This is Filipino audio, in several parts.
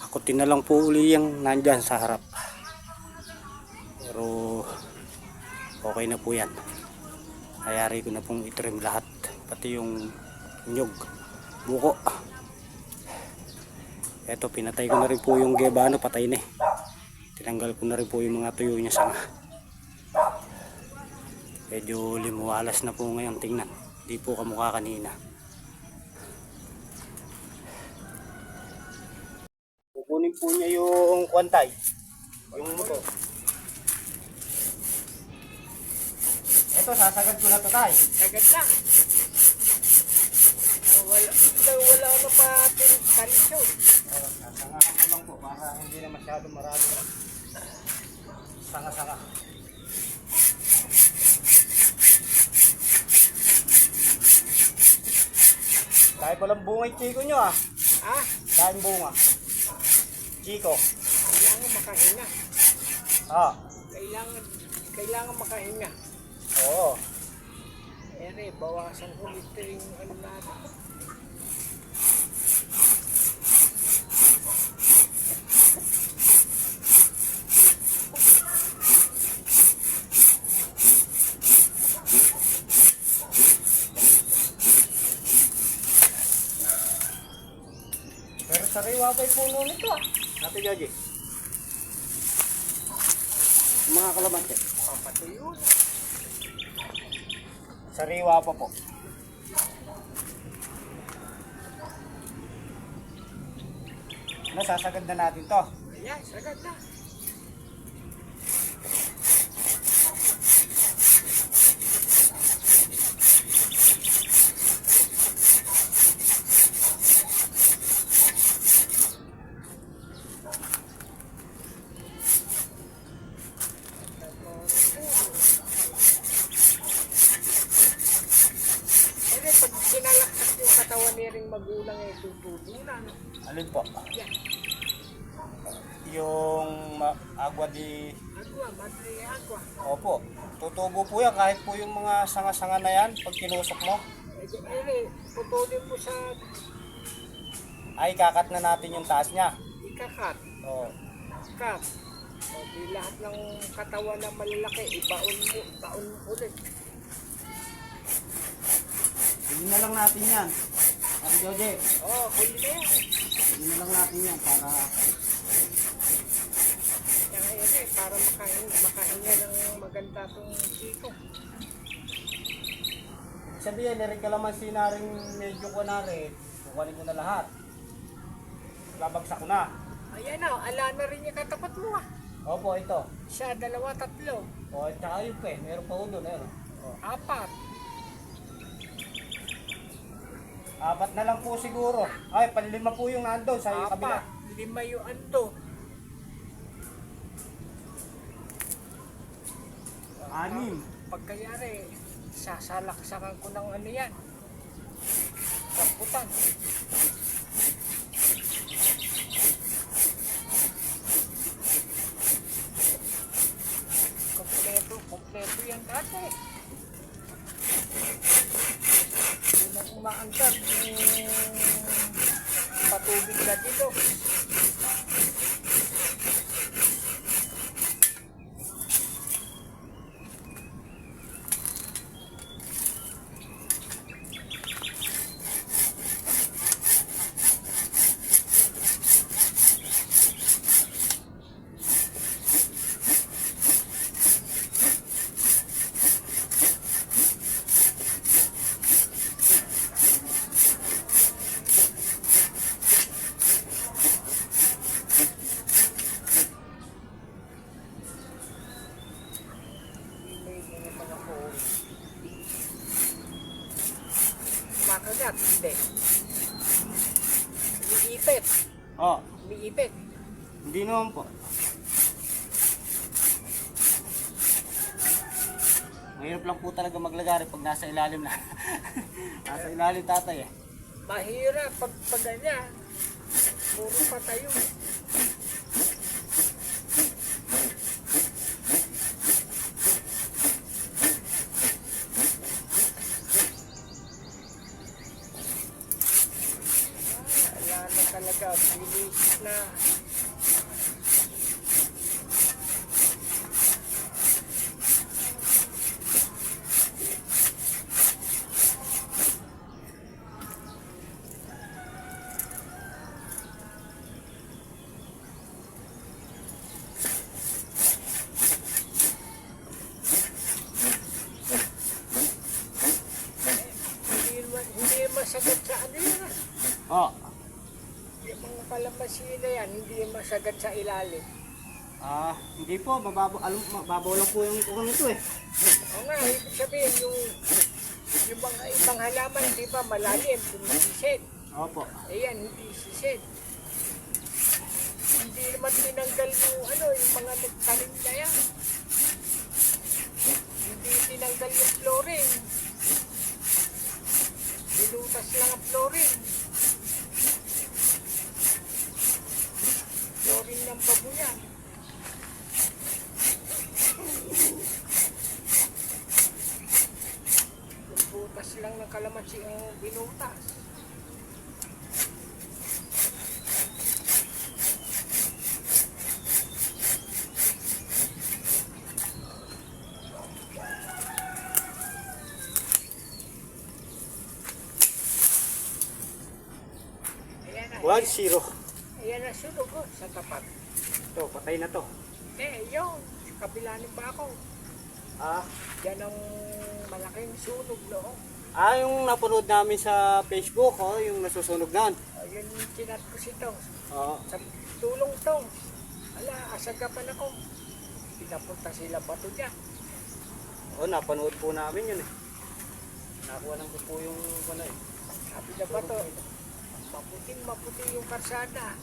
Akutin na lang po uli yung nandyan sa harap. Pero okay na po yan. Hayari ko na pong itrim lahat. Pati yung nyug, buko. Eto, pinatay ko na rin po yung gebano, patay na eh. Tinanggal ko na rin po yung mga tuyo niya sanga. Medyo limuwalas na po ngayon, tingnan. Di po kamukha kanina. Kukunin po niya yung kwantay. Yung motor. Eto, sasagad ko na to tayo. Agad na. Wala na pa ating kalisyo. Sangahan ko lang po para hindi na masyado marami. Sanga-sanga. Dahil palang bunga yung chiko nyo ah. Ah, Dahil bunga. Chiko. kailangan makahinga. Ah. Kailangan makahinga. Oo. Ere, bawasan ulit yung ano natin. Pero sariwa pa yung puno nito ah. Ate Joji. Mga kalamansi. Papatuyo na. Sariwa pa po. Nasasagad na natin to. Ayan, sagad na. Ere, pag sinalakas yung katawan niya ring magulang eh, tutubo na. No? Alin po? Yan. Yung agwa di... Agua, madre agua. Opo. Tutubo po yan kahit po yung mga sanga-sanga na yan pag kinusok mo. Ere, putulin mo sa Ay kakat na natin yung taas niya. ikakat. Oo. Kat. O di lahat ng katawan na malalaki, ibaon mo ulit. Hindi na lang natin yan. Ate Joji. Oh, huli na yan. Hindi na lang natin yan para... Kaya yun eh, para makahinga ng maganda tong chiko. Sabihin, nirin kalamansi na rin medyo ko na rin. Kukunin ko na lahat. Babagsak ko na. Ayan na, ala na rin yung katapat mo ah. Opo, ito. Siya, 2, 3. O, tsaka yun pa eh. Meron pa ko doon. Meron. O, 4. 4 na lang po siguro. Ay, panlima po yung nandun sa kabila. 5 yung ando. 6. Pagkayari, sasalaksakan ko ng ano yan. Rambutan. Kompleto yan dati. Hindi na umaangkat yung patubig na dito. Makagat, hindi. Umiipit. Oh, Umiipit. hindi naman po. Mahirap lang po talaga maglagari pag nasa ilalim na. Nasa ilalim tatay eh. Mahirap pag ganyan. Puro patayo. Wala na talaga. na hindi masagat sa ano yun. Oh. Yung mga kalamansi na yan, hindi masagat sa ilalim. Hindi po, mababaw lang po yung tukang ito eh. Oo nga, ibig sabihin yung mga ibang halaman, di ba, malalim, dumisisid. Opo. Ayan, hindi sisid. Hindi naman tinanggal yung yung mga nagtanim na yan. Hindi tinanggal yung flooring. Nilutas lang ang flooring. Flooring ng babuyan. Yung butas lang ng kalamansi ang binutas. Ayan na. 1-0. Ayan na sunog sa tapat. Ito, patay na to. Yun. Sa kabila ng bako. Ah, Yan ang malaking sunog noon. yung napanood namin sa Facebook, yung nasusunog na. Ayun yung chinat ko si Tong. Oo. Sa tulong Tong. Ala, asagapan ako. Pinapunta sila bato dyan. Napanood po namin yun eh. Nakuha lang ko po yung eh. Sabi na bato, maputi yung karsada.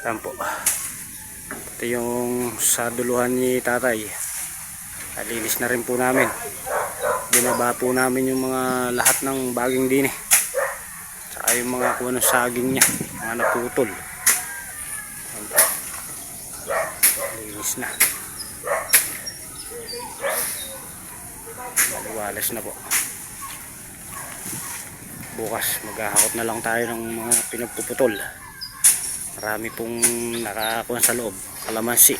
Yan po. Ito yung sa duluhan ni tatay. Nalinis na rin po namin. Binaba po namin yung mga lahat ng baging din eh. Saka yung mga kuha ng saging niya. Mga naputol. Yan po. Nalinis na. Maliwalas na po. bukas maghahakot na lang tayo ng mga pinagpuputol. Marami pong nakakuha sa loob, kalamansi.